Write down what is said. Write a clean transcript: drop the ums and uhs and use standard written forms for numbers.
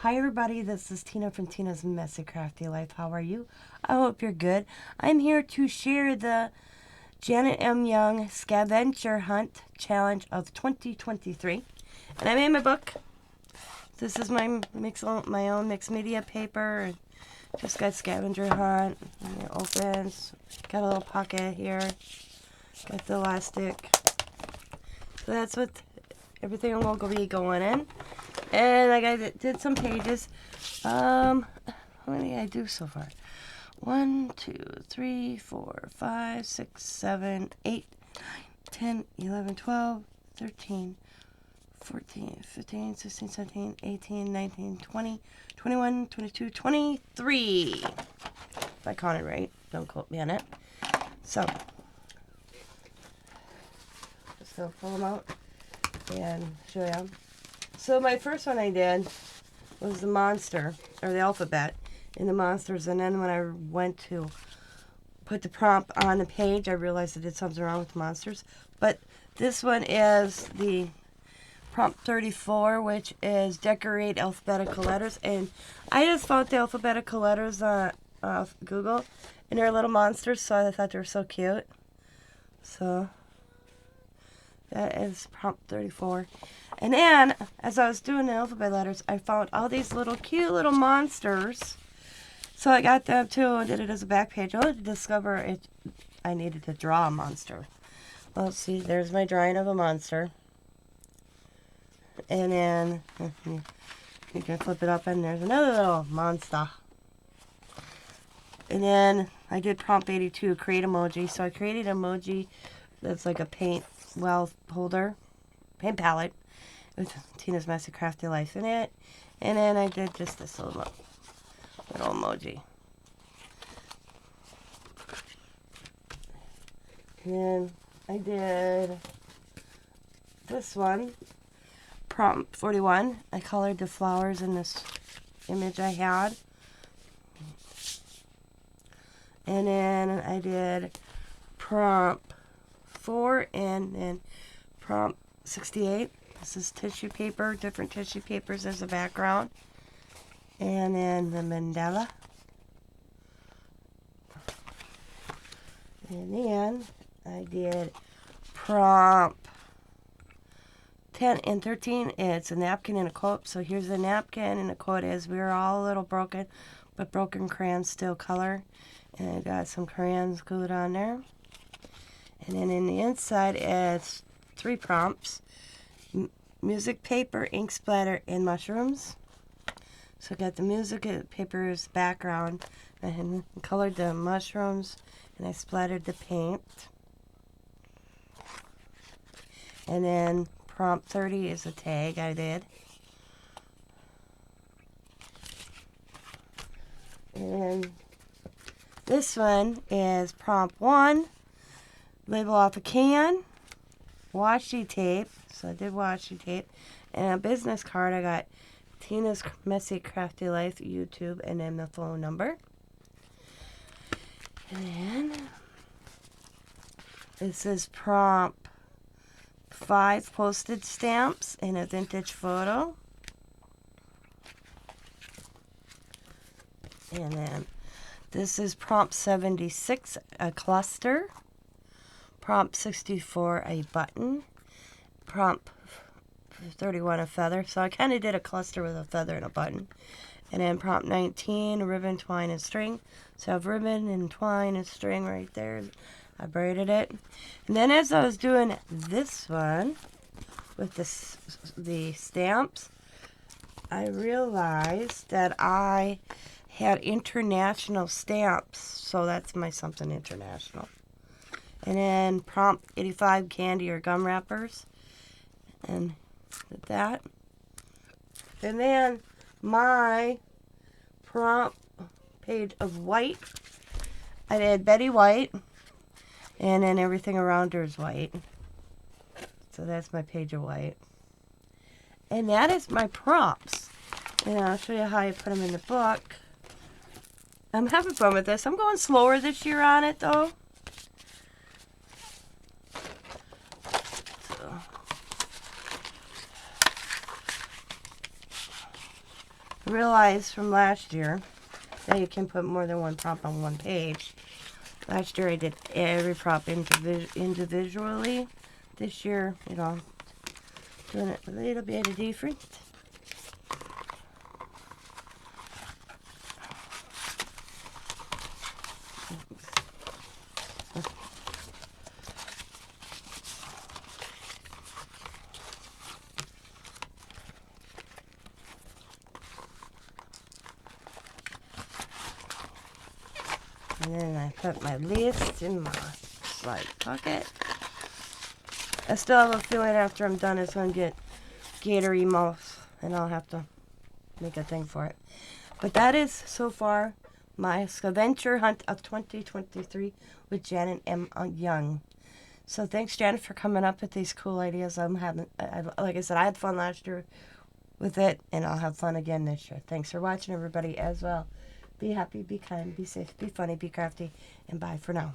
Hi everybody, this is Tina from Tina's Messy Crafty Life. How are you? I hope you're good. I'm here to share the Janet M. Young Scavenger Hunt Challenge of 2023. And I made my book. This is my own mixed media paper. Just got Scavenger Hunt. And it opens. Got a little pocket here. Got the elastic. So that's what everything will be going in. And I did some pages. How many did I do so far? 1, 2, 3, 4, 5, 6, 7, 8, 9, 10, 11, 12, 13, 14, 15, 16, 17, 18, 19, 20, 21, 22, 23. If I counted right. Don't quote me on it. So, just going to pull them out and show you. So my first one I did was the monster, or the alphabet, in the monsters. And then when I went to put the prompt on the page, I realized I did something wrong with the monsters. But this one is the prompt 34, which is decorate alphabetical letters. And I just found the alphabetical letters on Google, and they're little monsters, so I thought they were so cute. So that is prompt 34. And then, as I was doing the alphabet letters, I found all these little cute little monsters. So I got them too and did it as a back page. I wanted to discover it. I needed to draw a monster. Well, let's see, there's my drawing of a monster. And then, you can flip it up and there's another little monster. And then I did prompt 82, create emoji. So I created an emoji that's like a paint well holder, paint palette, with Tina's Messy Crafty Life in it. And then I did just this little emoji. And then I did this one, prompt 41. I colored the flowers in this image I had. And then I did prompt 4 and then prompt 68. This is tissue paper, different tissue papers as a background. And then the mandala. And then I did prompt 10 and 13. It's a napkin and a quote. So here's the napkin, and the quote is, "We are all a little broken, but broken crayons still color." And I got some crayons glued on there. And then in the inside, it's 3 prompts. Music paper, ink splatter, and mushrooms. So I got the music paper's background, and colored the mushrooms, and I splattered the paint. And then prompt 30 is a tag I did. And this one is prompt 1, label off a can, washi tape. So I did washi tape. And a business card. I got Tina's Messy Crafty Life YouTube and then the phone number. And then this is prompt 5, postage stamps and a vintage photo. And then this is prompt 76, a cluster. Prompt 64, a button. Prompt 31, a feather. So I kind of did a cluster with a feather and a button. And then prompt 19, ribbon, twine, and string. So I have ribbon and twine and string right there. I braided it. And then as I was doing this one with the stamps, I realized that I had international stamps. So that's my something international. And then prompt 85, candy or gum wrappers. And did that. And then my prompt page of white, I did Betty White, and then everything around her is white. So that's my page of white. And that is my prompts. And I'll show you how I put them in the book. I'm having fun with this. I'm going slower this year on it, though. realized from last year that you can put more than one prompt on one page. Last year I did every prompt individually. This year, you know, doing it a little bit different. And then I put my list in my slide pocket. I still have a feeling after I'm done it's going to get Gator mouse, and I'll have to make a thing for it. But that is, so far, my scavenger hunt of 2023 with Janet M. Young. So thanks, Janet, for coming up with these cool ideas. Like I said, I had fun last year with it, and I'll have fun again this year. Thanks for watching, everybody, as well. Be happy, be kind, be safe, be funny, be crafty, and bye for now.